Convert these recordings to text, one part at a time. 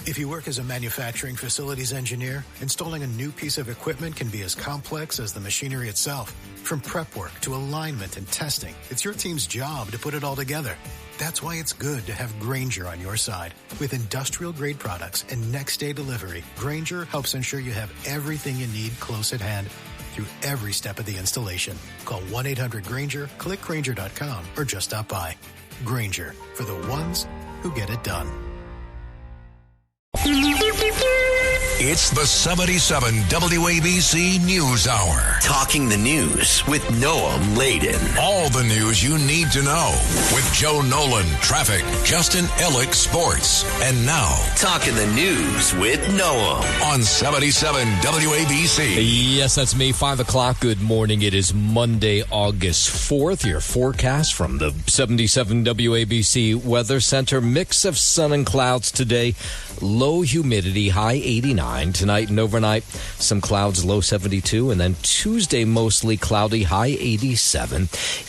If you work as a manufacturing facilities engineer, installing a new piece of equipment can be as complex as the machinery itself. From prep work to alignment and testing, it's your team's job to put it all together. That's why it's good to have Grainger on your side. With industrial-grade products and next-day delivery, Grainger helps ensure you have everything you need close at hand through every step of the installation. Call 1-800-GRAINGER, click Grainger.com, or just stop by. Grainger, for the ones who get it done. It's the 77 WABC News Hour. Talking the news with Noam Laden. All the news you need to know with Joe Nolan, traffic, Justin Ellick, sports. And now, Talking the news with Noam on 77 WABC. Yes, that's me. 5 o'clock. Good morning. It is Monday, August 4th. Your forecast from the 77 WABC Weather Center. Mix of sun and clouds today. Low humidity, high 89. Tonight and overnight, some clouds, low 72. And then Tuesday, mostly cloudy, high 87.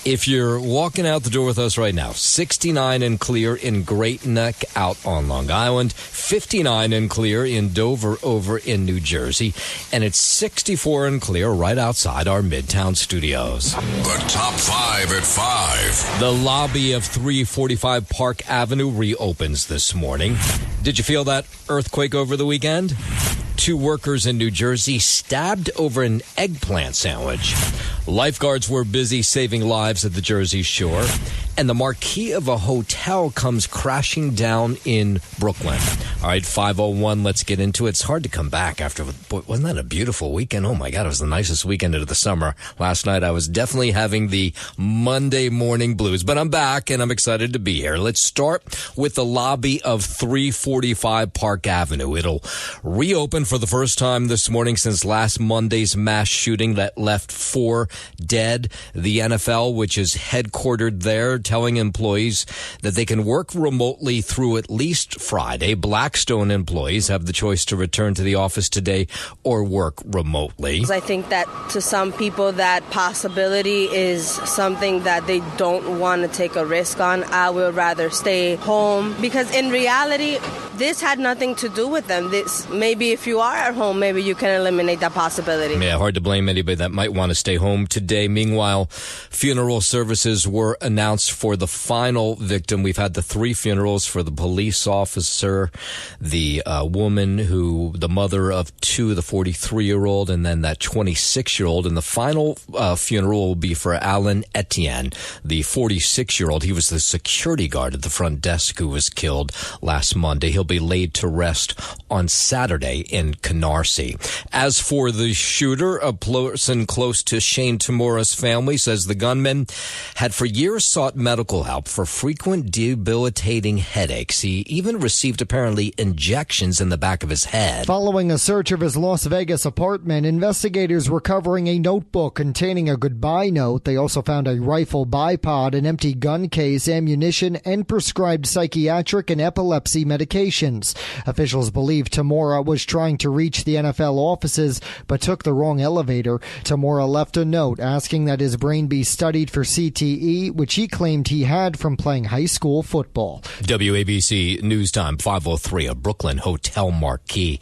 If you're walking out the door with us right now, 69 and clear in Great Neck out on Long Island, 59 and clear in Dover over in New Jersey, and it's 64 and clear right outside our Midtown studios. The top 5 at 5. The lobby of 345 Park Avenue reopens this morning. Did you feel that earthquake over the weekend? 2 workers in New Jersey stabbed over an eggplant sandwich. Lifeguards were busy saving lives at the Jersey Shore. And the marquee of a hotel comes crashing down in Brooklyn. All right, 5:01, let's get into it. It's hard to come back after, boy, wasn't that a beautiful weekend? Oh, my God, it was the nicest weekend of the summer. Last night, I was definitely having the Monday morning blues. But I'm back, and I'm excited to be here. Let's start with the lobby of 345 Park Avenue. It'll reopen for the first time this morning since last Monday's mass shooting that left 4 dead. The NFL, which is headquartered there, telling employees that they can work remotely through at least Friday. Blackstone employees have the choice to return to the office today or work remotely. I think that to some people that possibility is something that they don't want to take a risk on. I would rather stay home because in reality, this had nothing to do with them. Maybe if you are at home, maybe you can eliminate that possibility. Yeah, hard to blame anybody that might want to stay home today. Meanwhile, funeral services were announced for the final victim. We've had the 3 funerals for the police officer, the woman the mother of 2, the 43-year-old, and then that 26-year-old. And the final funeral will be for Alan Etienne, the 46-year-old. He was the security guard at the front desk who was killed last Monday. He'll be laid to rest on Saturday in Canarsie. As for the shooter, a person close to Shane Tamura's family says the gunman had for years sought medical help for frequent debilitating headaches. He even received apparently injections in the back of his head. Following a search of his Las Vegas apartment, investigators recovering a notebook containing a goodbye note. They also found a rifle bipod, an empty gun case, ammunition, and prescribed psychiatric and epilepsy medications. Officials believe Tamura was trying to reach the NFL offices but took the wrong elevator. Tamura left a note asking that his brain be studied for CTE, which he claimed he had from playing high school football. WABC News Time 5:03. A Brooklyn hotel marquee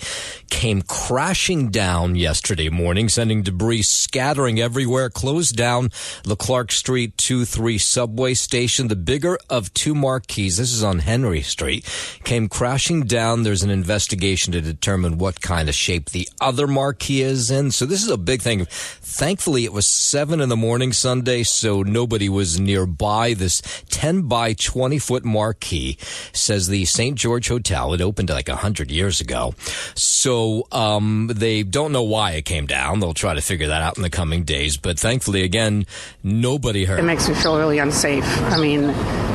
came crashing down yesterday morning, sending debris scattering everywhere. Closed down the Clark Street 2-3 subway station. The bigger of 2 marquees, this is on Henry Street, came crashing down. There's an investigation to determine what kind of shape the other marquee is in. So this is a big thing. Thankfully, it was 7 in the morning Sunday, so nobody was nearby. This 10 by 20 foot marquee says the St. George Hotel. It opened like 100 years ago. So they don't know why it came down. They'll try to figure that out in the coming days. But thankfully, again, nobody hurt. It makes me feel really unsafe. I mean,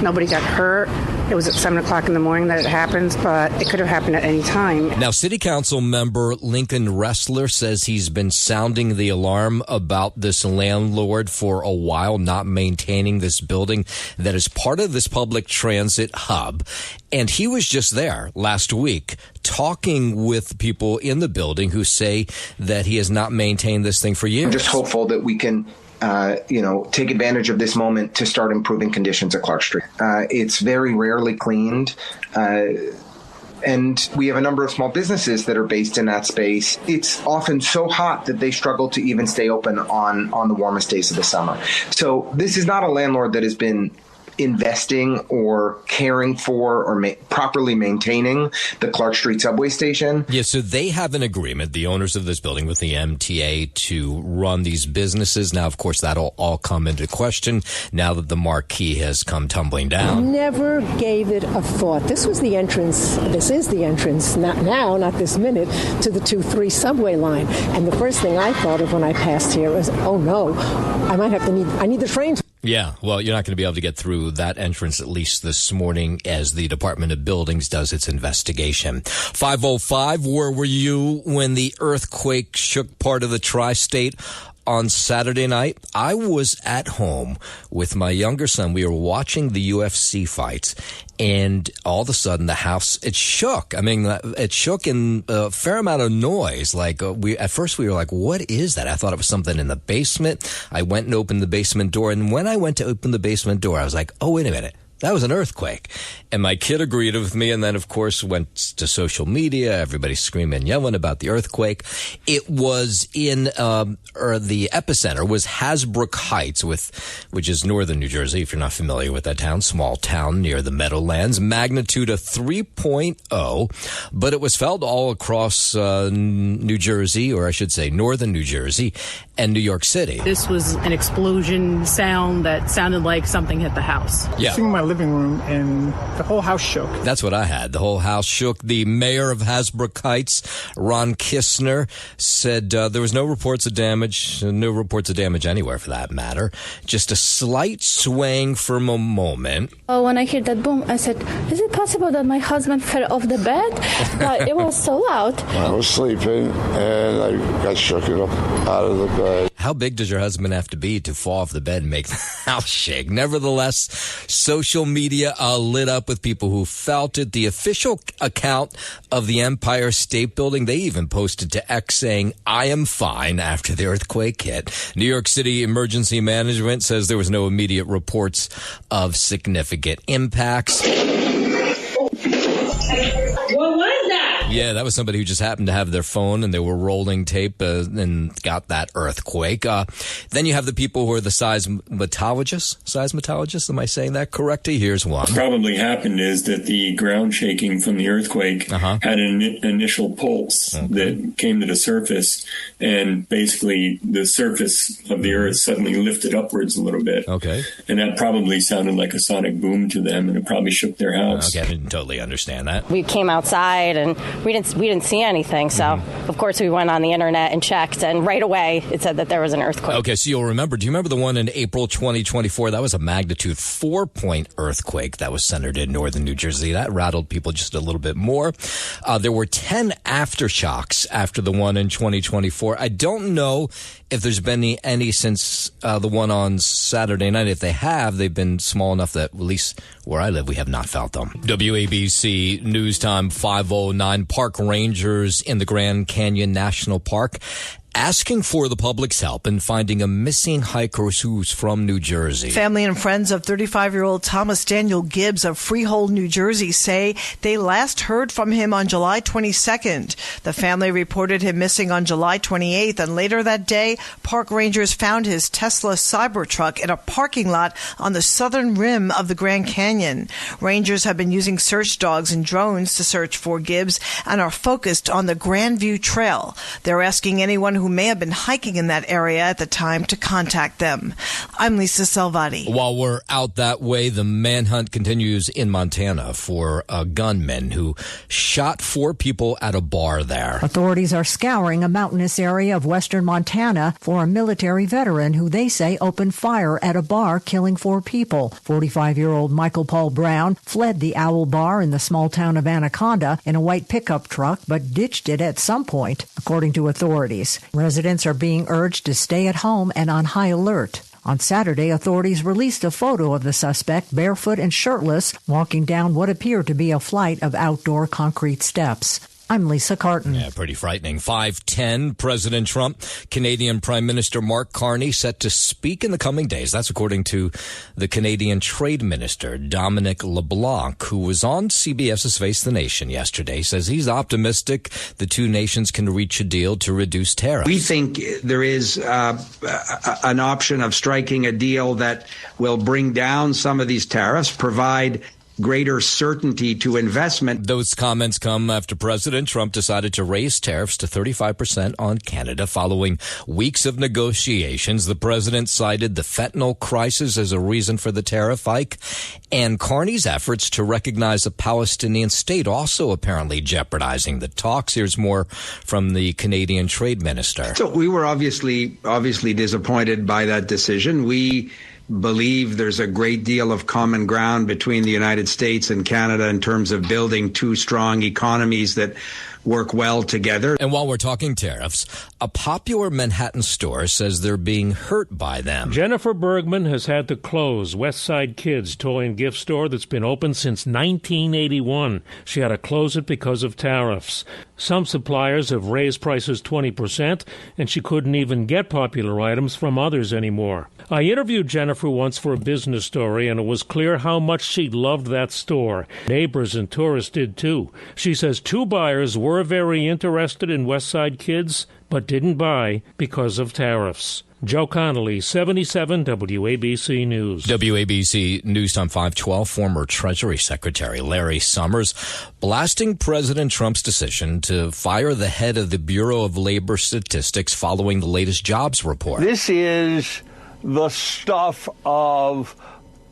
nobody got hurt. It was at 7 o'clock in the morning that it happened, but it could have happened at any time. Now, City Council member Lincoln Ressler says he's been sounding the alarm about this landlord for a while, not maintaining this building that is part of this public transit hub. And he was just there last week talking with people in the building who say that he has not maintained this thing for years. I'm just hopeful that we can take advantage of this moment to start improving conditions at Clark Street. It's very rarely cleaned. And we have a number of small businesses that are based in that space. It's often so hot that they struggle to even stay open on the warmest days of the summer. So this is not a landlord that has been investing or caring for or properly maintaining the Clark Street subway station. Yeah, so they have an agreement, the owners of this building, with the MTA to run these businesses. Now, of course, that'll all come into question now that the marquee has come tumbling down. Never gave it a thought. This is the entrance, not this minute, to the 2-3 subway line. And the first thing I thought of when I passed here was, oh no, I need the train. Yeah, well, you're not going to be able to get through that entrance at least this morning as the Department of Buildings does its investigation. 505, where were you when the earthquake shook part of the tri-state on Saturday night? I was at home with my younger son. We were watching the UFC fights, and all of a sudden the house, it shook. I mean, it shook in a fair amount of noise. At first we were like, what is that? I thought it was something in the basement. I went and opened the basement door, and when I went to open the basement door, I was like, oh, wait a minute. That was an earthquake. And my kid agreed with me, and then, of course, went to social media. Everybody screaming, yelling about the earthquake. It was in, the epicenter was Hasbrook Heights, which is northern New Jersey, if you're not familiar with that town, small town near the Meadowlands, magnitude of 3.0, but it was felt all across New Jersey, or I should say northern New Jersey, and New York City. This was an explosion sound that sounded like something hit the house. Yeah. In my living room, and the whole house shook. That's what I had. The whole house shook. The mayor of Hasbrook Heights, Ron Kistner, said there was no reports of damage anywhere for that matter. Just a slight swaying from a moment. When I heard that boom, I said, is it possible that my husband fell off the bed? But it was so loud. I was sleeping, and I got shook it up out of the bed. How big does your husband have to be to fall off the bed and make the house shake? Nevertheless, social media lit up with people who felt it. The official account of the Empire State Building, they even posted to X saying, I am fine after the earthquake hit. New York City Emergency Management says there was no immediate reports of significant impacts. What was that? Yeah, that was somebody who just happened to have their phone and they were rolling tape and got that earthquake. Then you have the people who are the seismologists. Am I saying that correctly? Here's one. What probably happened is that the ground shaking from the earthquake had an initial pulse that came to the surface, and basically the surface of the earth suddenly lifted upwards a little bit. Okay. And that probably sounded like a sonic boom to them, and it probably shook their house. Okay, I didn't totally understand that. We came outside and we didn't see anything, so of course we went on the internet and checked, and right away it said that there was an earthquake. Okay, so you'll remember. Do you remember the one in April 2024? That was a magnitude 4-point earthquake that was centered in northern New Jersey. That rattled people just a little bit more. There were 10 aftershocks after the one in 2024. I don't know if there's been any since the one on Saturday night. If they have, they've been small enough that at least where I live, we have not felt them. WABC News Time 5:09. Park rangers in the Grand Canyon National Park asking for the public's help in finding a missing hiker who's from New Jersey. Family and friends of 35-year-old Thomas Daniel Gibbs of Freehold, New Jersey say they last heard from him on July 22nd. The family reported him missing on July 28th, and later that day, park rangers found his Tesla Cybertruck in a parking lot on the southern rim of the Grand Canyon. Rangers have been using search dogs and drones to search for Gibbs and are focused on the Grandview Trail. They're asking anyone who may have been hiking in that area at the time to contact them. I'm Lisa Salvati. While we're out that way, the manhunt continues in Montana for a gunman who shot 4 people at a bar there. Authorities are scouring a mountainous area of western Montana for a military veteran who they say opened fire at a bar, killing 4 people. 45-year-old Michael Paul Brown fled the Owl Bar in the small town of Anaconda in a white pickup truck, but ditched it at some point, according to authorities. Residents are being urged to stay at home and on high alert. On Saturday, authorities released a photo of the suspect barefoot and shirtless, walking down what appeared to be a flight of outdoor concrete steps. I'm Lisa Carton. Yeah, pretty frightening. 5:10, President Trump, Canadian Prime Minister Mark Carney set to speak in the coming days. That's according to the Canadian Trade Minister, Dominic LeBlanc, who was on CBS's Face the Nation yesterday, says he's optimistic the two nations can reach a deal to reduce tariffs. We think there is an option of striking a deal that will bring down some of these tariffs, provide greater certainty to investment. Those comments come after President Trump decided to raise tariffs to 35% on Canada following weeks of negotiations. The president cited the fentanyl crisis as a reason for the tariff hike, and Carney's efforts to recognize a Palestinian state also apparently jeopardizing the talks. Here's more from the Canadian Trade Minister. So we were obviously disappointed by that decision. We believe there's a great deal of common ground between the United States and Canada in terms of building two strong economies that work well together. And while we're talking tariffs, a popular Manhattan store says they're being hurt by them. Jennifer Bergman has had to close West Side Kids toy and gift store that's been open since 1981. She had to close it because of tariffs. Some suppliers have raised prices 20%, and she couldn't even get popular items from others anymore. I interviewed Jennifer once for a business story, and it was clear how much she loved that store. Neighbors and tourists did too. She says two buyers were very interested in West Side Kids, but didn't buy because of tariffs. Joe Connolly, 77 WABC News. WABC News Time 512, former Treasury Secretary Larry Summers blasting President Trump's decision to fire the head of the Bureau of Labor Statistics following the latest jobs report. This is the stuff of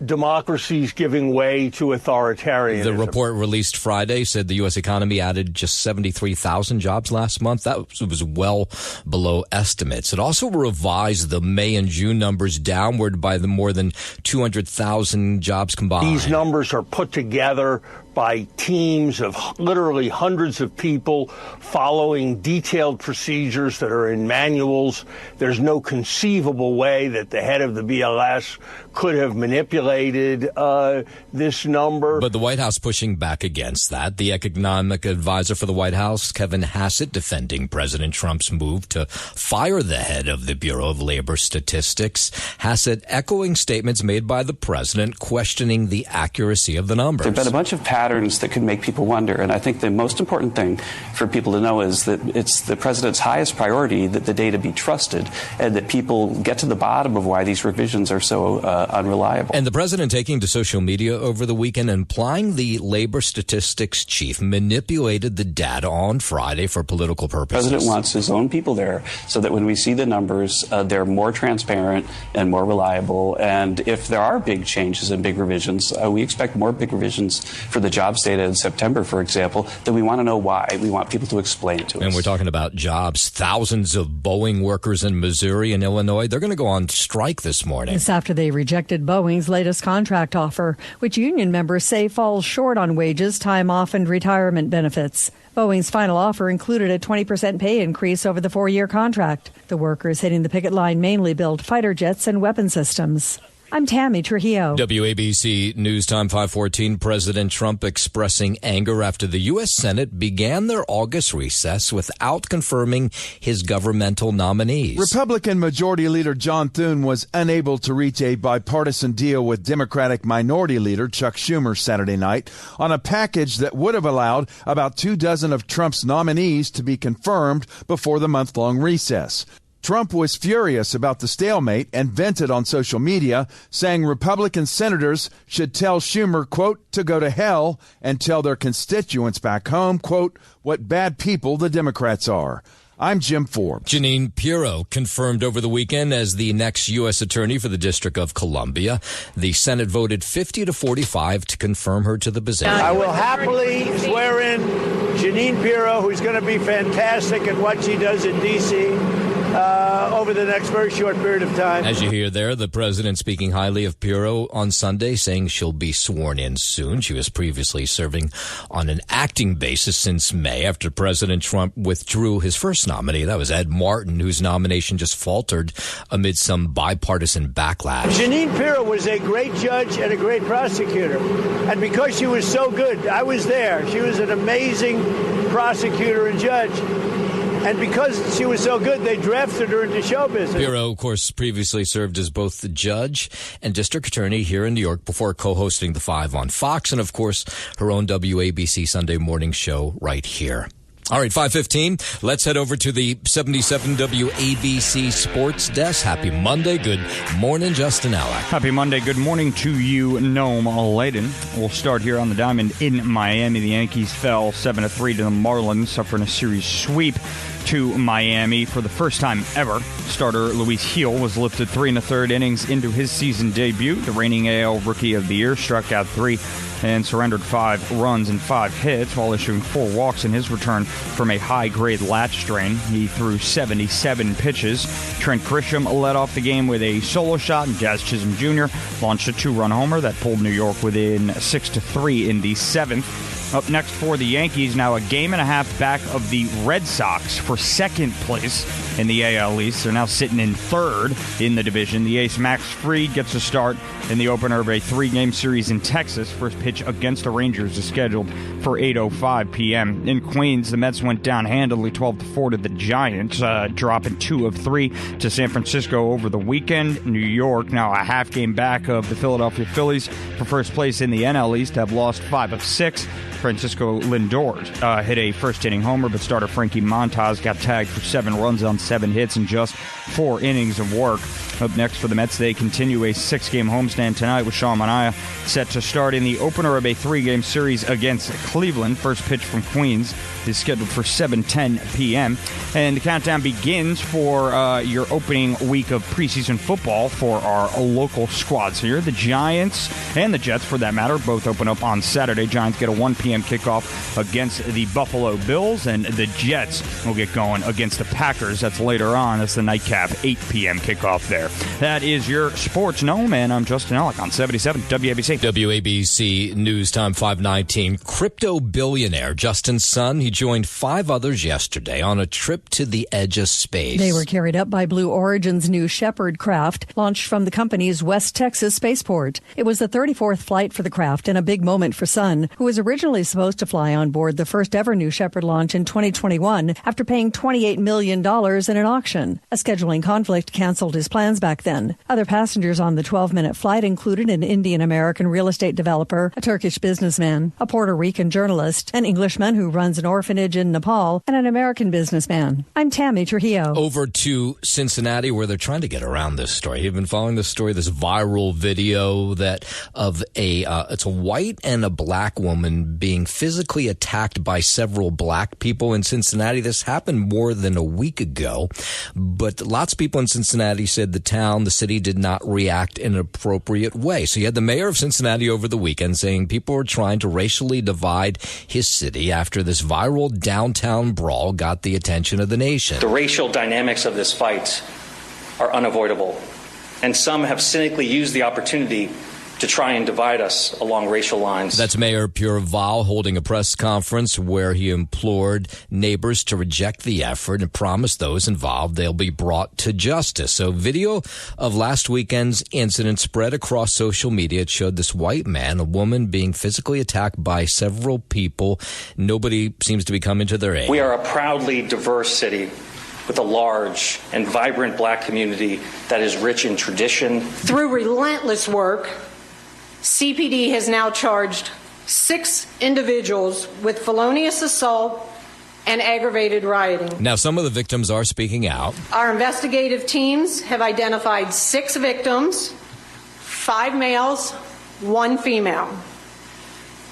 democracies giving way to authoritarianism. The report released Friday said the U.S. economy added just 73,000 jobs last month. That was well below estimates. It also revised the May and June numbers downward by the more than 200,000 jobs combined. These numbers are put together by teams of literally hundreds of people following detailed procedures that are in manuals. There's no conceivable way that the head of the BLS could have manipulated this number. But the White House pushing back against that. The economic advisor for the White House, Kevin Hassett, defending President Trump's move to fire the head of the Bureau of Labor Statistics. Hassett echoing statements made by the president questioning the accuracy of the numbers. There have been a bunch of patterns that could make people wonder, and I think the most important thing for people to know is that it's the president's highest priority that the data be trusted and that people get to the bottom of why these revisions are so unreliable. And the president taking to social media over the weekend, implying the labor statistics chief manipulated the data on Friday for political purposes. The president wants his own people there so that when we see the numbers, they're more transparent and more reliable. And if there are big changes and big revisions, we expect more big revisions for the jobs data in September, for example, then we want to know why. We want people to explain it to us. And we're talking about jobs. Thousands of Boeing workers in Missouri and Illinois, they're going to go on strike this morning. It's after they rejected Boeing's latest contract offer, which union members say falls short on wages, time off, and retirement benefits. Boeing's final offer included a 20% pay increase over the 4-year contract. The workers hitting the picket line mainly build fighter jets and weapon systems. I'm Tammy Trujillo. WABC News Time 514. President Trump expressing anger after the U.S. Senate began their August recess without confirming his governmental nominees. Republican Majority Leader John Thune was unable to reach a bipartisan deal with Democratic Minority Leader Chuck Schumer Saturday night on a package that would have allowed about 24 of Trump's nominees to be confirmed before the month-long recess. Trump was furious about the stalemate and vented on social media, saying Republican senators should tell Schumer, quote, to go to hell and tell their constituents back home, quote, what bad people the Democrats are. I'm Jim Forbes. Jeanine Pirro confirmed over the weekend as the next U.S. Attorney for the District of Columbia. The Senate voted 50-45 to confirm her to the position. I will happily swear in Jeanine Pirro, who's going to be fantastic at what she does in D.C., over the next very short period of time. As you hear there, the president speaking highly of Pirro on Sunday, saying she'll be sworn in soon. She was previously serving on an acting basis since May after President Trump withdrew his first nominee. That was Ed Martin, whose nomination just faltered amid some bipartisan backlash. Jeanine Pirro was a great judge and a great prosecutor. And because she was so good, I was there. She was an amazing prosecutor and judge. And because she was so good, they drafted her into show business. Pirro, of course, previously served as both the judge and district attorney here in New York before co-hosting The Five on Fox and, of course, her own WABC Sunday morning show right here. All right, 5:15. Let's head over to the 77 WABC Sports Desk. Happy Monday. Good morning, Justin Alec. Happy Monday. Good morning to you, Noam Laden. We'll start here on the diamond in Miami. The Yankees fell 7-3 to the Marlins, suffering a series sweep to Miami for the first time ever. Starter Luis Gil was lifted 3 1/3 innings into his season debut. The reigning AL Rookie of the Year struck out 3 and surrendered 5 runs and 5 hits while issuing 4 walks in his return from a high-grade lat strain. He threw 77 pitches. Trent Grisham led off the game with a solo shot, and Jazz Chisholm Jr. launched a 2-run homer that pulled New York within 6-3 in the 7th. Up next for the Yankees, now a game and a half back of the Red Sox for second place in the AL East. They're now sitting in third in the division. The ace Max Fried gets a start in the opener of a 3-game series in Texas. First pitch against the Rangers is scheduled for 8:05 p.m. In Queens, the Mets went down handily 12-4 to the Giants, dropping 2 of 3 to San Francisco over the weekend. New York, now a half game back of the Philadelphia Phillies for first place in the NL East, have lost 5 of 6. Francisco Lindor hit a first-inning homer, but starter Frankie Montas got tagged for 7 runs on 7 hits in just 4 innings of work. Up next for the Mets, they continue a 6-game homestand tonight with Sean Manaea set to start in the opener of a 3-game series against Cleveland. First pitch from Queens is scheduled for 7:10 p.m. And the countdown begins for your opening week of preseason football for our local squads here. The Giants and the Jets, for that matter, both open up on Saturday. Giants get a 1 p.m. kickoff against the Buffalo Bills, and the Jets will get going against the Packers. That's later on. That's the nightcap, 8 p.m. kickoff there. That is your sports. No, man, I'm Justin Alec on 77 WABC. WABC News Time 5:19. Crypto billionaire Justin Sun, he joined 5 others yesterday on a trip to the edge of space. They were carried up by Blue Origin's new Shepard craft, launched from the company's West Texas spaceport. It was the 34th flight for the craft and a big moment for Sun, who was originally supposed to fly on board the first ever New Shepard launch in 2021 after paying $28 million in an auction. A scheduling conflict canceled his plans back then. Other passengers on the 12-minute flight included an Indian-American real estate developer, a Turkish businessman, a Puerto Rican journalist, an Englishman who runs an orphanage in Nepal, and an American businessman. I'm Tammy Trujillo. Over to Cincinnati, where they're trying to get around this story. You've been following this story, this viral video that of it's a white and a black woman being physically attacked by several black people in Cincinnati. This happened more than a week ago, but lots of people in Cincinnati said the city did not react in an appropriate way. So you had the mayor of Cincinnati over the weekend saying people were trying to racially divide his city after this viral downtown brawl got the attention of the nation. The racial dynamics of this fight are unavoidable, and some have cynically used the opportunity to try and divide us along racial lines. That's Mayor Pierre Val holding a press conference where he implored neighbors to reject the effort and promised those involved they'll be brought to justice. So video of last weekend's incident spread across social media. It showed this white man, a woman, being physically attacked by several people. Nobody seems to be coming to their aid. We are a proudly diverse city with a large and vibrant black community that is rich in tradition. Through relentless work, CPD has now charged 6 individuals with felonious assault and aggravated rioting. Now, some of the victims are speaking out. Our investigative teams have identified 6 victims, 5 males, 1 female,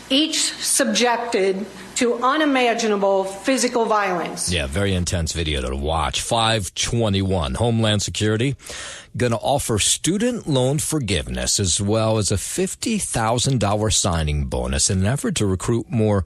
each subjected to unimaginable physical violence. Yeah, very intense video to watch. 521, Homeland Security going to offer student loan forgiveness as well as a $50,000 signing bonus in an effort to recruit more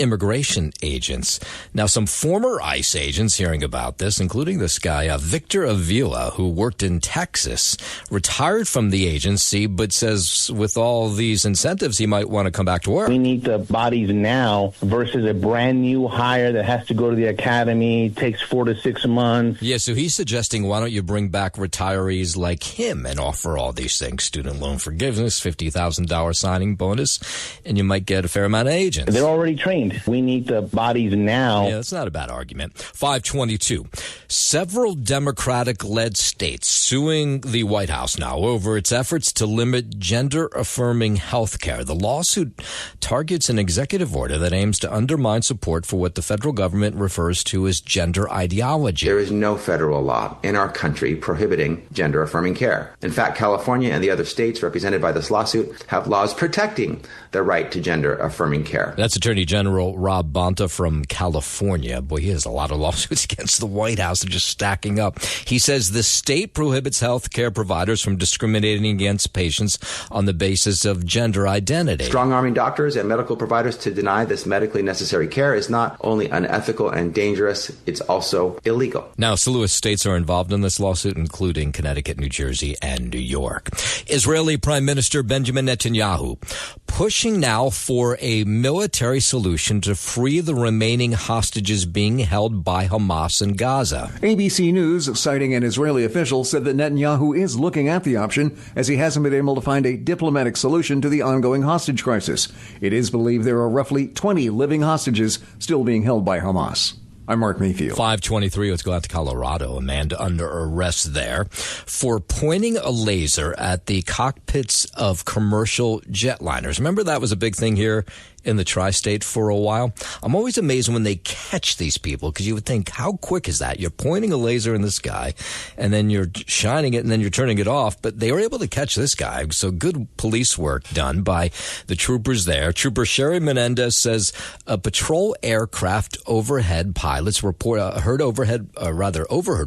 immigration agents. Now, some former ICE agents hearing about this, including this guy, Victor Avila, who worked in Texas, retired from the agency, but says with all these incentives, he might want to come back to work. We need the bodies now versus a brand new hire that has to go to the academy, takes 4 to 6 months. Yeah, so he's suggesting, why don't you bring back retirees like him and offer all these things? Student loan forgiveness, $50,000 signing bonus, and you might get a fair amount of agents. They're already trained. We need the bodies now. Yeah, that's not a bad argument. 522. Several Democratic-led states suing the White House now over its efforts to limit gender-affirming health care. The lawsuit targets an executive order that aims to undermine support for what the federal government refers to as gender ideology. There is no federal law in our country prohibiting gender-affirming care. In fact, California and the other states represented by this lawsuit have laws protecting the right to gender-affirming care. That's Attorney General Rob Bonta from California. Boy, he has a lot of lawsuits against the White House. They're just stacking up. He says the state prohibits health care providers from discriminating against patients on the basis of gender identity. Strong-arming doctors and medical providers to deny this medically necessary care is not only unethical and dangerous, it's also illegal. Now, a slew of states are involved in this lawsuit, including Connecticut, New Jersey, and New York. Israeli Prime Minister Benjamin Netanyahu pushing now for a military solution to free the remaining hostages being held by Hamas in Gaza. ABC News, citing an Israeli official, said that Netanyahu is looking at the option as he hasn't been able to find a diplomatic solution to the ongoing hostage crisis. It is believed there are roughly 20 living hostages still being held by Hamas. I'm Mark Mayfield. 523, let's go out to Colorado. A man under arrest there for pointing a laser at the cockpits of commercial jetliners. Remember that was a big thing here in the tri-state for a while? I'm always amazed when they catch these people, because you would think, how quick is that? You're pointing a laser in the sky, and then you're shining it, and then you're turning it off. But they were able to catch this guy. So good police work done by the troopers there. Trooper Sherry Menendez says a patrol aircraft overhead pilots overheard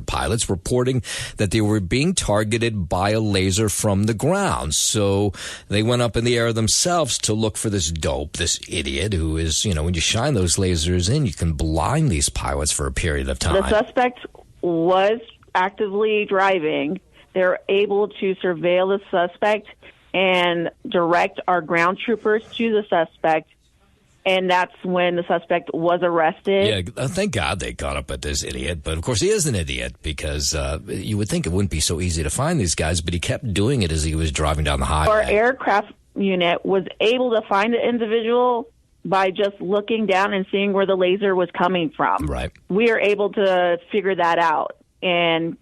pilots reporting that they were being targeted by a laser from the ground. So they went up in the air themselves to look for this dope, this idiot who is, when you shine those lasers in, you can blind these pilots for a period of time. The suspect was actively driving. They're able to surveil the suspect and direct our ground troopers to the suspect. And that's when the suspect was arrested. Yeah, thank God they caught up with this idiot. But, of course, he is an idiot because you would think it wouldn't be so easy to find these guys, but he kept doing it as he was driving down the highway. Our aircraft unit was able to find the individual by just looking down and seeing where the laser was coming from. Right. We are able to figure that out and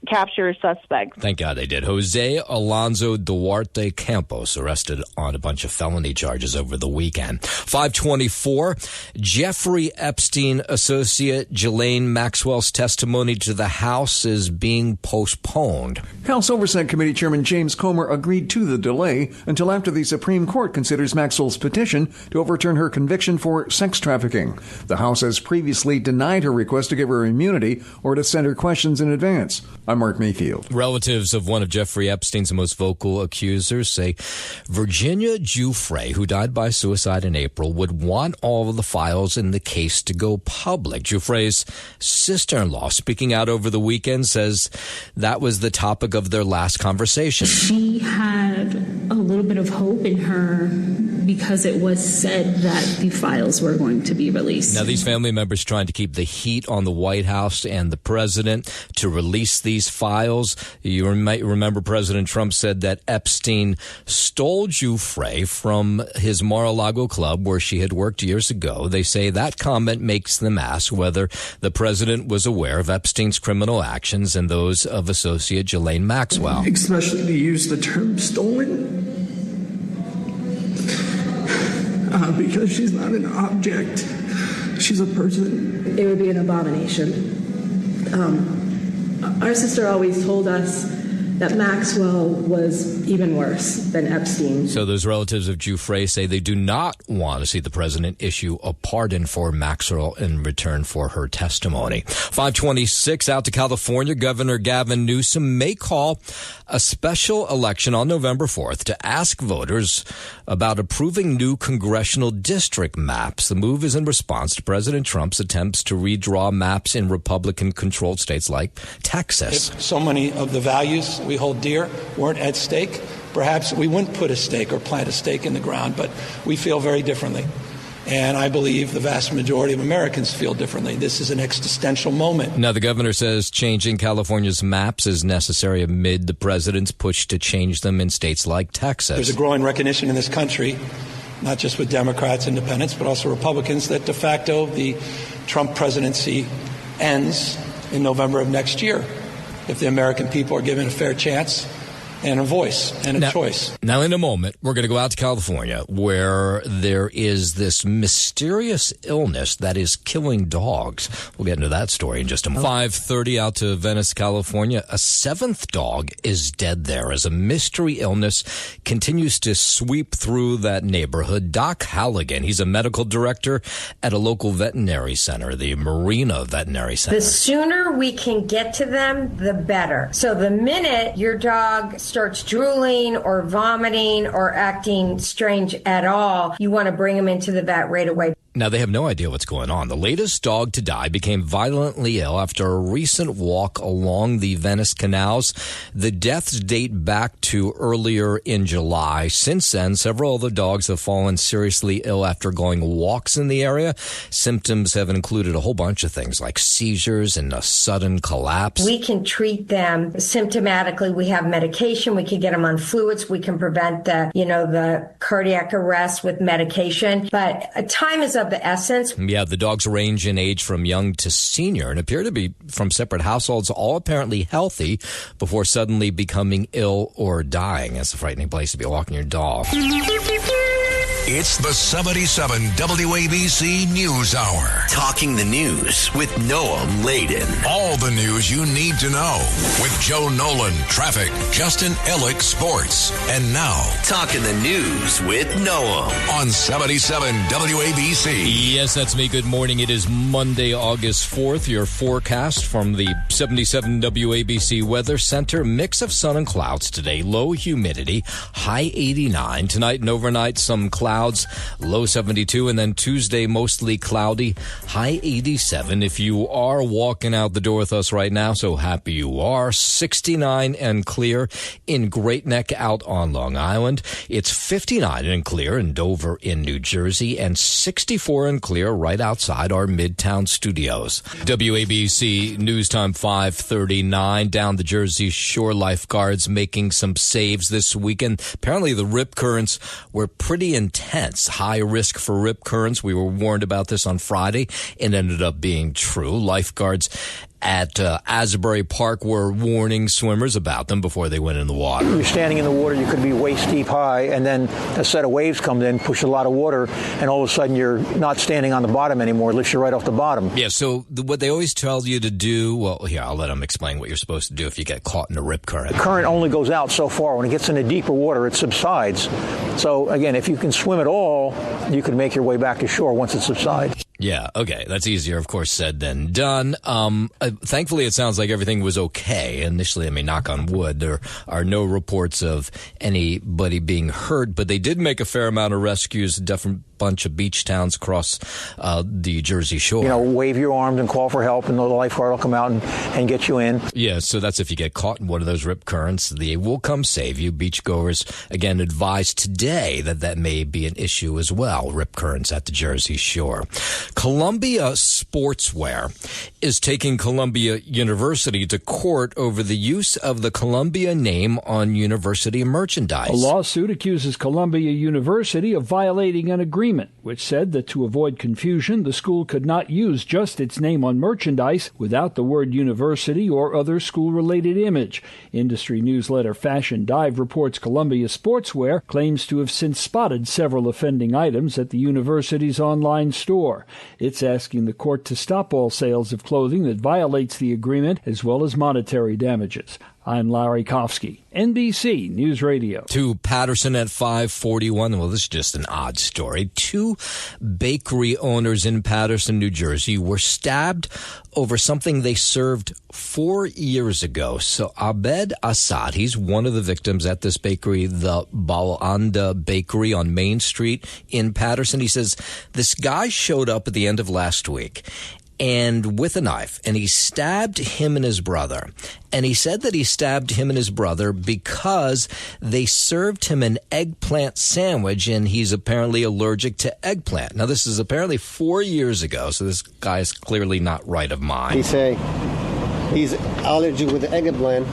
capture a suspect. Thank God they did. Jose Alonso Duarte Campos arrested on a bunch of felony charges over the weekend. 524, Jeffrey Epstein associate Ghislaine Maxwell's testimony to the House is being postponed. House Oversight Committee Chairman James Comer agreed to the delay until after the Supreme Court considers Maxwell's petition to overturn her conviction for sex trafficking. The House has previously denied her request to give her immunity or to send her questions in advance. I'm Mark Mayfield. Relatives of one of Jeffrey Epstein's most vocal accusers say Virginia Giuffre, who died by suicide in April, would want all of the files in the case to go public. Giuffre's sister-in-law, speaking out over the weekend, says that was the topic of their last conversation. She had a little bit of hope in her because it was said that the files were going to be released. Now, these family members trying to keep the heat on the White House and the president to release these files. You might remember President Trump said that Epstein stole Giuffre from his Mar-a-Lago club where she had worked years ago. They say that comment makes them ask whether the president was aware of Epstein's criminal actions and those of associate Ghislaine Maxwell. Especially to use the term stolen. Because she's not an object. She's a person. It would be an abomination. Our sister always told us that Maxwell was even worse than Epstein. So those relatives of Giuffre say they do not want to see the president issue a pardon for Maxwell in return for her testimony. 526 out to California. Governor Gavin Newsom may call a special election on November 4th to ask voters about approving new congressional district maps. The move is in response to President Trump's attempts to redraw maps in Republican-controlled states like Texas. If so many of the values we hold dear weren't at stake, perhaps we wouldn't put a stake or plant a stake in the ground, but we feel very differently. And I believe the vast majority of Americans feel differently. This is an existential moment. Now, the governor says changing California's maps is necessary amid the president's push to change them in states like Texas. There's a growing recognition in this country, not just with Democrats, independents, but also Republicans, that de facto the Trump presidency ends in November of next year if the American people are given a fair chance and a voice and a choice. Now, in a moment, we're going to go out to California, where there is this mysterious illness that is killing dogs. We'll get into that story in just a moment. 5:30 out to Venice, California. A seventh dog is dead there as a mystery illness continues to sweep through that neighborhood. Doc Halligan, he's a medical director at a local veterinary center, the Marina Veterinary Center. The sooner we can get to them, the better. So the minute your dog starts drooling or vomiting or acting strange at all, you want to bring them into the vet right away. Now, they have no idea what's going on. The latest dog to die became violently ill after a recent walk along the Venice canals. The deaths date back to earlier in July. Since then, several other dogs have fallen seriously ill after going walks in the area. Symptoms have included a whole bunch of things like seizures and a sudden collapse. We can treat them symptomatically. We have medication. We can get them on fluids. We can prevent the cardiac arrest with medication. But time is of the essence. Yeah, the dogs range in age from young to senior and appear to be from separate households, all apparently healthy before suddenly becoming ill or dying. That's a frightening place to be walking your dog. It's the 77 WABC News Hour. Talking the news with Noam Laden. All the news you need to know with Joe Nolan, traffic, Justin Ellick, sports. And now, Talking the news with Noam on 77 WABC. Yes, that's me. Good morning. It is Monday, August 4th. Your forecast from the 77 WABC Weather Center. Mix of sun and clouds today. Low humidity, high 89. Tonight and overnight, some clouds, low 72, and then Tuesday mostly cloudy, high 87. If you are walking out the door with us right now, so happy you are. 69 and clear in Great Neck out on Long Island. It's 59 and clear in Dover in New Jersey, and 64 and clear right outside our Midtown studios. WABC News Time 5:39. Down the Jersey Shore, lifeguards making some saves this weekend. Apparently the rip currents were pretty intense. High risk for rip currents. We were warned about this on Friday. It ended up being true. Lifeguards at Asbury Park were warning swimmers about them before they went in the water. You're standing in the water, you could be waist deep high, and then a set of waves comes in, push a lot of water, and all of a sudden you're not standing on the bottom anymore. It lifts you right off the bottom. Yeah, so what they always tell you to do, well, here, I'll let them explain what you're supposed to do if you get caught in a rip current. The current only goes out so far. When it gets into deeper water, it subsides. So, again, if you can swim at all, you can make your way back to shore once it subsides. Yeah, okay. That's easier, of course, said than done. Thankfully, it sounds like everything was okay. Initially, knock on wood, there are no reports of anybody being hurt, but they did make a fair amount of rescues, different bunch of beach towns across the Jersey Shore. Wave your arms and call for help, and the lifeguard will come out and get you in. Yeah, so that's if you get caught in one of those rip currents. They will come save you. Beachgoers, again, advised today that may be an issue as well, rip currents at the Jersey Shore. Columbia Sportswear is taking Columbia University to court over the use of the Columbia name on university merchandise. A lawsuit accuses Columbia University of violating an agreement, which said that to avoid confusion, the school could not use just its name on merchandise without the word university or other school-related image. Industry newsletter Fashion Dive reports Columbia Sportswear claims to have since spotted several offending items at the university's online store. It's asking the court to stop all sales of clothing that violates the agreement as well as monetary damages. I'm Larry Kofsky, NBC News Radio. To Patterson at 541. Well, this is just an odd story. 2 bakery owners in Patterson, New Jersey were stabbed over something they served 4 years ago. So Abed Assad, he's one of the victims at this bakery, the Balanda Bakery on Main Street in Patterson. He says this guy showed up at the end of last week and with a knife, and he stabbed him and his brother. And he said that he stabbed him and his brother because they served him an eggplant sandwich, and he's apparently allergic to eggplant. Now, this is apparently 4 years ago, so this guy is clearly not right of mind. He say he's allergic with eggplant,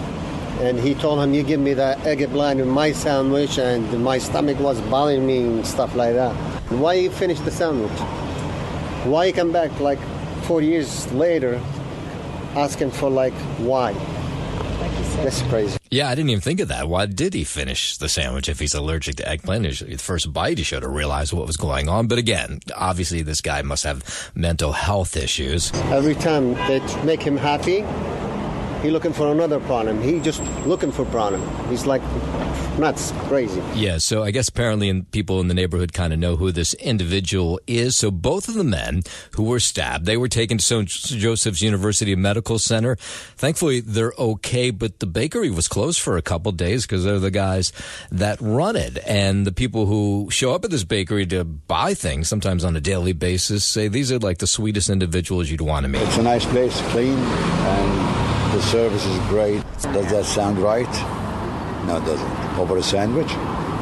and he told him, you give me that eggplant in my sandwich, and my stomach was bothering me and stuff like that. Why you finish the sandwich? Why you come back like 4 years later asking for why? That's crazy. Yeah, I didn't even think of that. Why did he finish the sandwich if he's allergic to eggplant? The first bite, he should have realized what was going on. But again, obviously this guy must have mental health issues. Every time they make him happy, he looking for another problem. He just looking for problem. He's like nuts, crazy. Yeah, so I guess apparently people in the neighborhood kind of know who this individual is. So both of the men who were stabbed, they were taken to St. Joseph's University Medical Center. Thankfully, they're okay, but the bakery was closed for a couple days because they're the guys that run it. And the people who show up at this bakery to buy things, sometimes on a daily basis, say these are like the sweetest individuals you'd want to meet. It's a nice place, clean, and the service is great. Does that sound right? No, it doesn't. Over a sandwich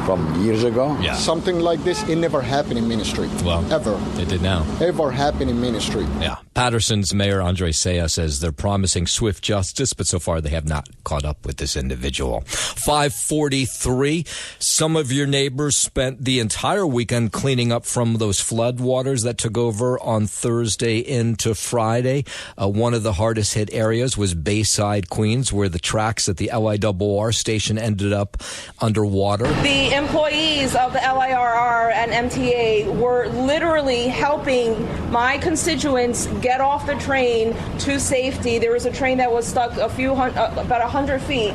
from years ago? Yeah. Something like this, it never happened in ministry. Well, ever. It did now. Ever happened in ministry. Yeah. Patterson's Mayor Andre Saya says they're promising swift justice, but so far they have not caught up with this individual. 543. Some of your neighbors spent the entire weekend cleaning up from those flood waters that took over on Thursday into Friday. One of the hardest hit areas was Bayside, Queens, where the tracks at the LIRR station ended up underwater. The employees of the LIRR and MTA were literally helping my constituents get off the train to safety. There was a train that was stuck about 100 feet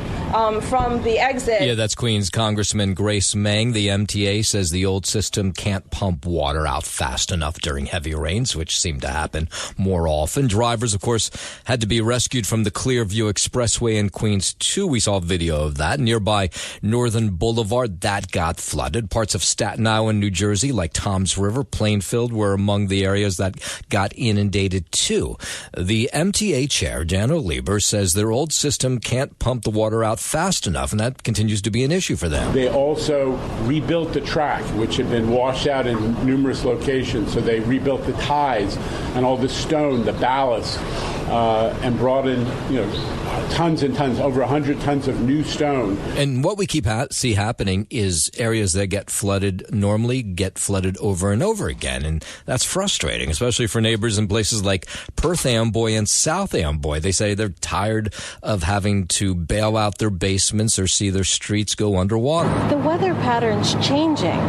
from the exit. Yeah, that's Queens Congressman Grace Meng. The MTA says the old system can't pump water out fast enough during heavy rains, which seem to happen more often. Drivers, of course, had to be rescued from the Clearview Expressway in Queens, too. We saw video of that. Nearby Northern Boulevard, that got flooded. Parts of Staten Island, New Jersey, like Toms River, Plainfield, were among the areas that got inundated, too. The MTA chair, Dan O'Lieber, says their old system can't pump the water out fast enough, and that continues to be an issue for them. They also rebuilt the track, which had been washed out in numerous locations. So they rebuilt the ties and all the stone, the ballast, and brought in, tons and tons, over 100 tons of new stone. And what we see happening is areas that get flooded normally get flooded over and over again. And that's frustrating, especially for neighbors in places like Perth Amboy and South Amboy. They say they're tired of having to bail out their basements or see their streets go underwater. The weather pattern's changing.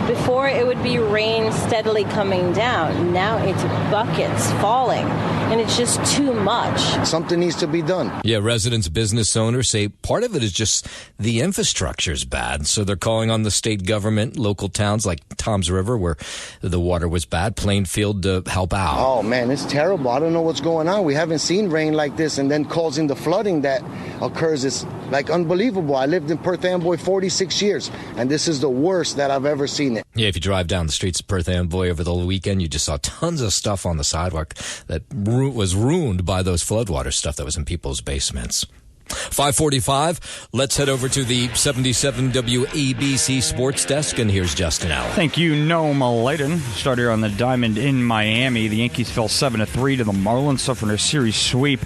Before it would be rain steadily coming down. Now it's buckets falling, and it's just too much. Something needs to be done. Yeah, residents, business owners say part of it is just the infrastructure's bad. So they're calling on the state government, local towns like Toms River, where the water was bad, Plainfield, to help out. Oh, man, it's terrible. I don't know what's going on. We haven't seen rain like this, and then causing the flooding that occurs is unbelievable. I lived in Perth Amboy 46 years, and this is the worst that I've ever seen it. Yeah, if you drive down the streets of Perth Amboy over the weekend, you just saw tons of stuff on the sidewalk that was ruined by those floodwater stuff that was in people's basements. 545. Let's head over to the 77 WABC Sports Desk, and here's Justin Allen. Thank you, Noam Layden. Start here on the Diamond in Miami. The Yankees fell 7-3 to the Marlins, suffering a series sweep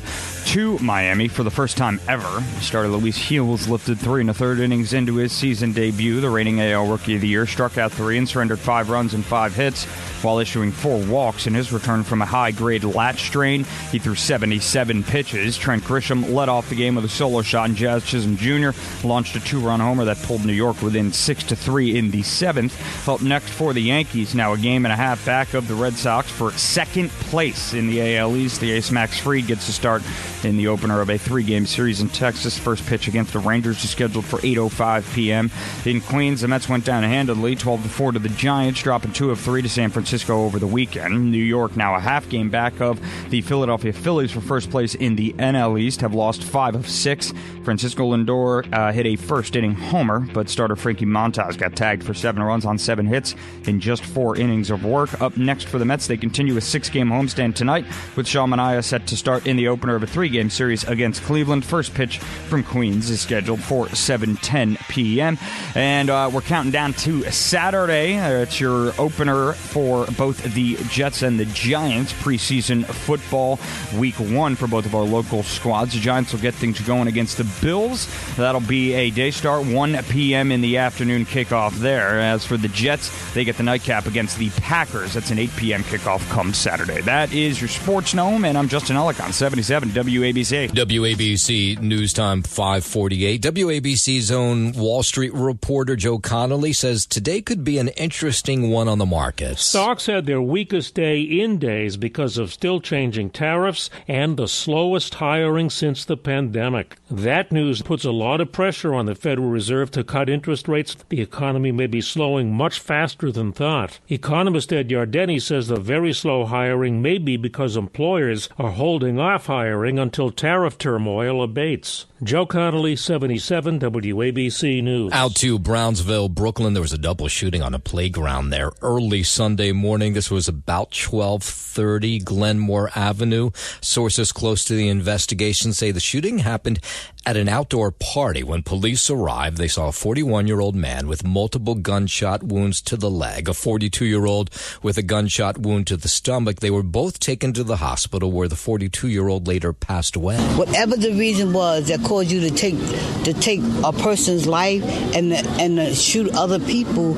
to Miami for the first time ever. Starter Luis Gil was lifted 3 1/3 innings into his season debut. The reigning AL Rookie of the Year struck out 3 and surrendered 5 runs and 5 hits while issuing 4 walks in his return from a high-grade lat strain. He threw 77 pitches. Trent Grisham led off the game with a solo shot, and Jazz Chisholm Jr. launched a 2-run homer that pulled New York within 6-3 in the 7th. Up next for the Yankees, now a game and a half back of the Red Sox for second place in the AL East. The ace Max Fried gets to start in the opener of a 3-game series in Texas. First pitch against the Rangers is scheduled for 8:05 p.m. In Queens, the Mets went down handedly, 12-4 to the Giants, dropping 2 of 3 to San Francisco over the weekend. New York now a half game back of the Philadelphia Phillies for first place in the NL East, have lost 5 of 6. Francisco Lindor hit a first-inning homer, but starter Frankie Montas got tagged for 7 runs on 7 hits in just 4 innings of work. Up next for the Mets, they continue a 6-game homestand tonight, with Sean Manaea set to start in the opener of a 3-game series against Cleveland. First pitch from Queens is scheduled for 7:10 p.m. And we're counting down to Saturday. It's your opener for both the Jets and the Giants. Preseason football week 1 for both of our local squads. The Giants will get things going against the Bills. That'll be a day start, 1 p.m. in the afternoon kickoff there. As for the Jets, they get the nightcap against the Packers. That's an 8 p.m. kickoff come Saturday. That is your Sports Gnome, and I'm Justin Ellick on 77 WABC. WABC News Time 5:48. WABC's own Wall Street reporter Joe Connolly says today could be an interesting one on the markets. Stocks had their weakest day in days because of still changing tariffs and the slowest hiring since the pandemic. That news puts a lot of pressure on the Federal Reserve to cut interest rates. The economy may be slowing much faster than thought. Economist Ed Yardeni says the very slow hiring may be because employers are holding off hiring until tariff turmoil abates. Joe Connolly, 77 WABC News. Out to Brownsville, Brooklyn. There was a double shooting on a playground there early Sunday morning. This was about 12:30 Glenmore Avenue. Sources close to the investigation say the shooting happened at an outdoor party. When police arrived, they saw a 41-year-old man with multiple gunshot wounds to the leg, a 42-year-old with a gunshot wound to the stomach. They were both taken to the hospital, where the 42-year-old later passed away. Whatever the reason was that caused you to take a person's life and shoot other people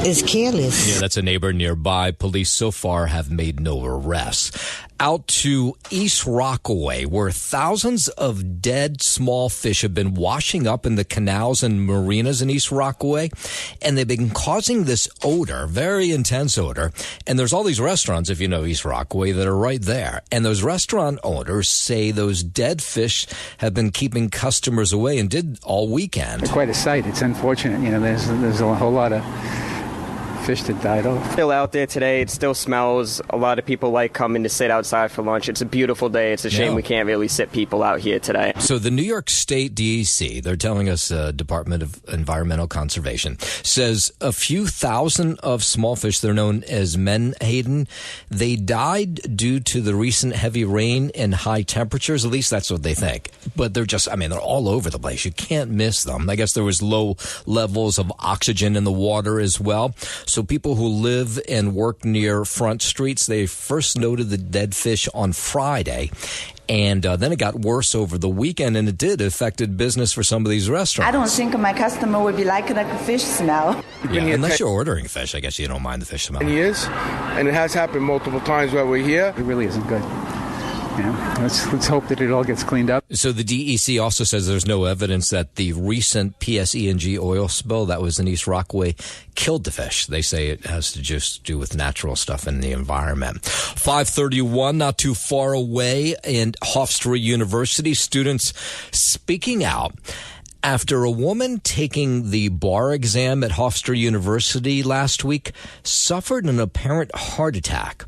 is careless. Yeah, that's a neighbor nearby. Police so far have made no arrests. Out to East Rockaway, where thousands of dead small fish have been washing up in the canals and marinas in East Rockaway, and they've been causing this odor, very intense odor. And there's all these restaurants, if you know East Rockaway, that are right there. And those restaurant owners say those dead fish have been keeping customers away, and did all weekend. It's quite a sight. It's unfortunate. You know, there's a whole lot of fish that died off. Still out there today. It still smells. A lot of people like coming to sit outside for lunch. It's a beautiful day. It's a shame we can't really sit people out here today. So the New York State DEC, they're telling us Department of Environmental Conservation, says a few thousand of small fish, they're known as menhaden, they died due to the recent heavy rain and high temperatures. At least that's what they think. But they're they're all over the place. You can't miss them. I guess there was low levels of oxygen in the water as well. So people who live and work near front streets, they first noted the dead fish on Friday. And then it got worse over the weekend, and it affected business for some of these restaurants. I don't think my customer would be liking the fish smell. Yeah, unless you're ordering fish, I guess you don't mind the fish smell. Years, and it has happened multiple times while we're here. It really isn't good. Let's hope that it all gets cleaned up. So the DEC also says there's no evidence that the recent PSE&G oil spill that was in East Rockaway killed the fish. They say it has to just do with natural stuff in the environment. 5:31, not too far away, in Hofstra University, students speaking out after a woman taking the bar exam at Hofstra University last week suffered an apparent heart attack.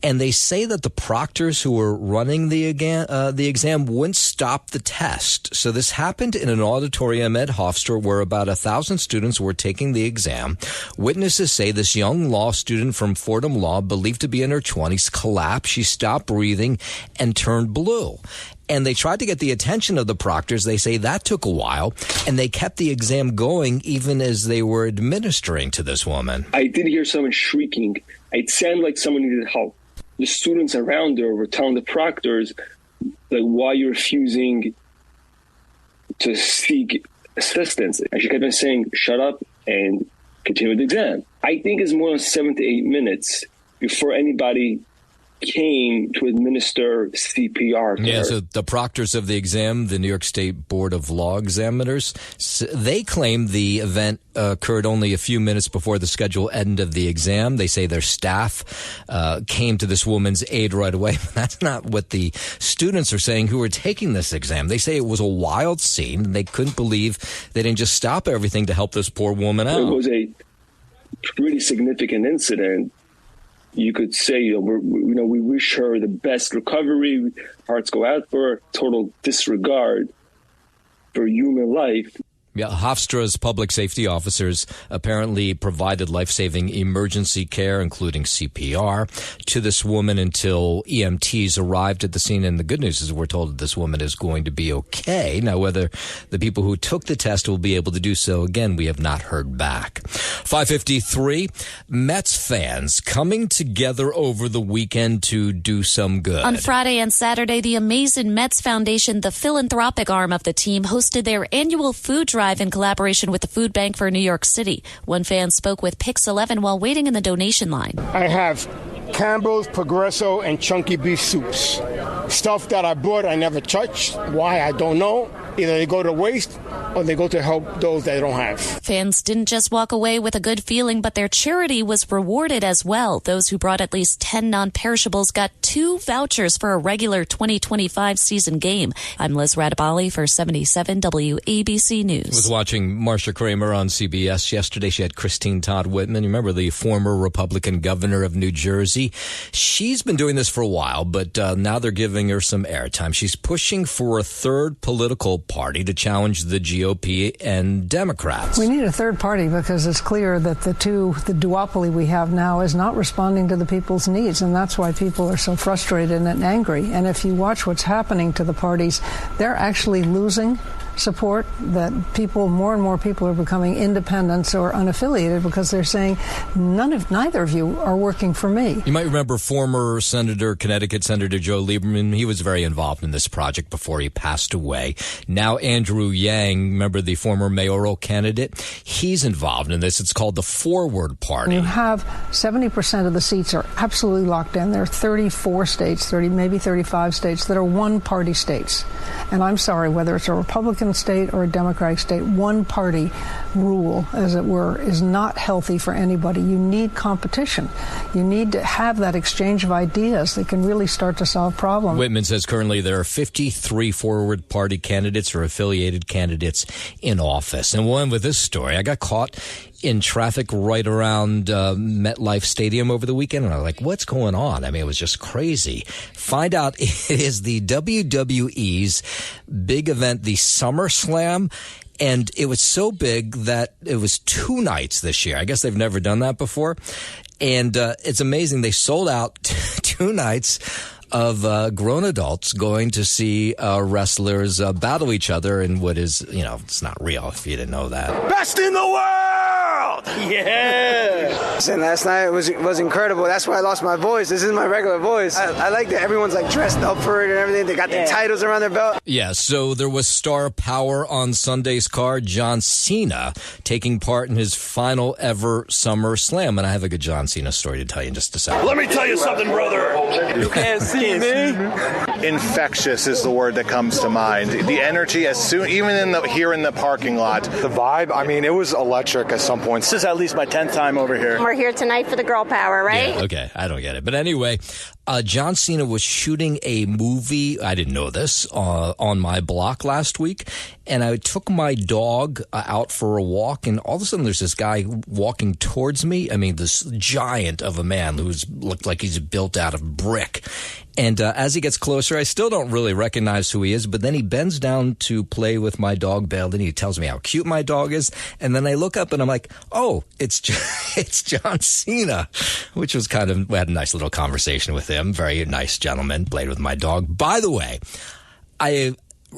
And they say that the proctors who were running the exam wouldn't stop the test. So this happened in an auditorium at Hofstra where about 1,000 students were taking the exam. Witnesses say this young law student from Fordham Law, believed to be in her 20s, collapsed. She stopped breathing and turned blue. And they tried to get the attention of the proctors. They say that took a while, and they kept the exam going even as they were administering to this woman. I did hear someone shrieking. It sounded like someone needed help. The students around her were telling the proctors, like, why are you refusing to seek assistance? And she kept on saying, shut up and continue the exam. I think it's more than 7 to 8 minutes before anybody came to administer CPR to her. So the proctors of the exam, the New York State Board of Law Examiners, they claim the event occurred only a few minutes before the scheduled end of the exam. They say their staff came to this woman's aid right away. That's not what the students are saying who were taking this exam. They say it was a wild scene, and they couldn't believe they didn't just stop everything to help this poor woman out. It was a pretty significant incident. You could say, we wish her the best recovery. Hearts go out for her. Total disregard for human life. Yeah, Hofstra's public safety officers apparently provided life-saving emergency care, including CPR, to this woman until EMTs arrived at the scene. And the good news is we're told that this woman is going to be okay. Now, whether the people who took the test will be able to do so again, we have not heard back. 5:53, Mets fans coming together over the weekend to do some good. On Friday and Saturday, the Amazing Mets Foundation, the philanthropic arm of the team, hosted their annual food drive in collaboration with the Food Bank for New York City. One fan spoke with Pix 11 while waiting in the donation line. I have Campbell's, Progresso, and chunky beef soups. Stuff that I bought, I never touched. Why, I don't know. Either they go to waste or they go to help those that don't have. Fans didn't just walk away with a good feeling, but their charity was rewarded as well. Those who brought at least 10 non-perishables got 2 vouchers for a regular 2025 season game. I'm Liz Radabali for 77 WABC News. I was watching Marsha Kramer on CBS yesterday. She had Christine Todd Whitman. You remember the former Republican governor of New Jersey? She's been doing this for a while, but now they're giving her some airtime. She's pushing for a third political party to challenge the GOP and Democrats. We need a third party because it's clear that the duopoly we have now is not responding to the people's needs, and that's why people are so frustrated and angry. And if you watch what's happening to the parties, they're actually losing support, that more and more people are becoming independents or unaffiliated because they're saying neither of you are working for me. You might remember former Connecticut Senator Joe Lieberman. He was very involved in this project before he passed away. Now Andrew Yang, remember the former mayoral candidate? He's involved in this. It's called the Forward Party. You have 70% of the seats are absolutely locked in. There are 34 states, maybe 35 states that are one-party states. And I'm sorry, whether it's a Republican state or a Democratic state, one-party rule, as it were, is not healthy for anybody. You need competition. You need to have that exchange of ideas that can really start to solve problems. Whitman says currently there are 53 Forward Party candidates or affiliated candidates in office. And one with this story, I got caught in traffic right around MetLife Stadium over the weekend, and I was like, what's going on? I mean, it was just crazy. Find out it is the WWE's big event, the SummerSlam, and it was so big that it was 2 nights this year. I guess they've never done that before, and it's amazing. They sold out 2 nights of grown adults going to see wrestlers battle each other in what is, it's not real if you didn't know that. Best in the world! Yeah! And last night was incredible. That's why I lost my voice. This is my regular voice. I like that everyone's like dressed up for it and everything. They got their titles around their belt. Yeah, so there was star power on Sunday's card. John Cena taking part in his final ever SummerSlam. And I have a good John Cena story to tell you in just a second. Let me tell you something, brother. You can't see me. Infectious is the word that comes to mind. The energy, even here in the parking lot. The vibe, I mean, it was electric at some point. This is at least my 10th time over here. We're here tonight for the girl power, right? Yeah, okay, I don't get it. But anyway, John Cena was shooting a movie, I didn't know this, on my block last week. And I took my dog out for a walk, and all of a sudden there's this guy walking towards me. I mean, this giant of a man who looked like he's built out of brick. And as he gets closer, I still don't really recognize who he is, but then he bends down to play with my dog, Belle, and he tells me how cute my dog is. And then I look up and I'm like, oh, it's John Cena, which was we had a nice little conversation with him. Very nice gentleman, played with my dog. By the way,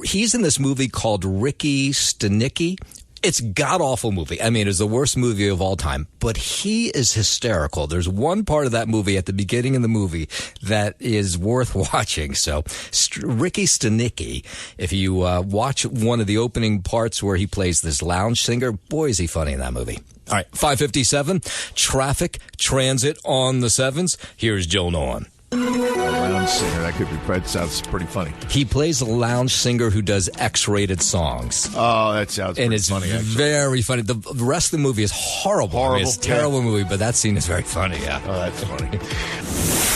he's in this movie called Ricky Stenicki. It's a god-awful movie. I mean, it's the worst movie of all time, but he is hysterical. There's one part of that movie at the beginning of the movie that is worth watching. So Ricky Stenicki, if you watch one of the opening parts where he plays this lounge singer, boy, is he funny in that movie. All right, 5:57, traffic, transit on the 7s. Here's Joe Nolan. Lounge singer. That sounds pretty funny. He plays a lounge singer who does X-rated songs. Oh, that sounds pretty funny, actually. Very funny. The rest of the movie is horrible. I mean, it's a terrible movie, but that scene is very funny, yeah. Oh, that's funny.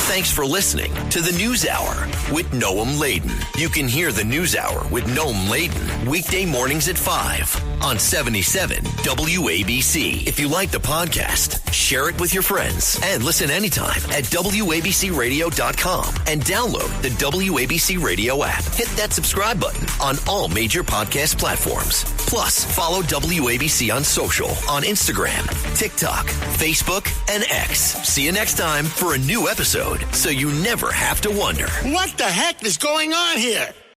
Thanks for listening to the News Hour with Noam Laden. You can hear the News Hour with Noam Laden weekday mornings at 5 on 77 WABC. If you like the podcast, share it with your friends and listen anytime at WABCRadio.com and download the WABC Radio app. Hit that subscribe button on all major podcast platforms. Plus, follow WABC on social on Instagram, TikTok, Facebook, and X. See you next time for a new episode, so you never have to wonder. What the heck is going on here?